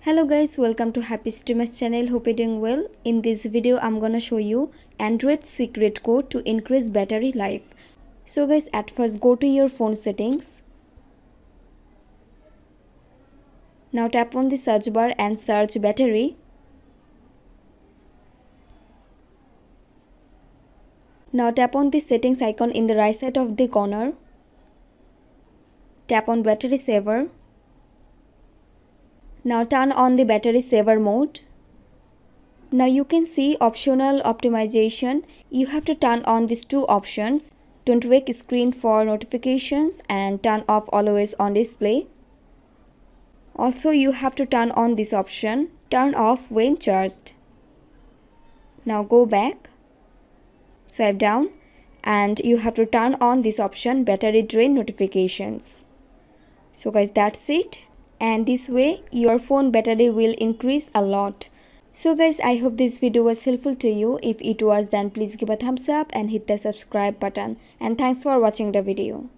Hello guys, welcome to Happy Streamers channel. Hope you're doing well. In this video I'm gonna show you Android secret code to increase battery life. So guys, at first go to your phone settings. Now tap on the search bar and search battery. Now tap on the settings icon in the right side of the corner. Tap on battery saver. Now turn on the battery saver mode. Now you can see optional optimization. You have to turn on these two options. Don't wake screen for notifications and turn off always on display. Also you have to turn on this option, turn off when charged. Now go back, swipe down, and you have to turn on this option, battery drain notifications. So guys, that's it. And this way your phone battery will increase a lot. So guys, I hope this video was helpful to you. If it was, then please give a thumbs up and hit the subscribe button. And thanks for watching the video.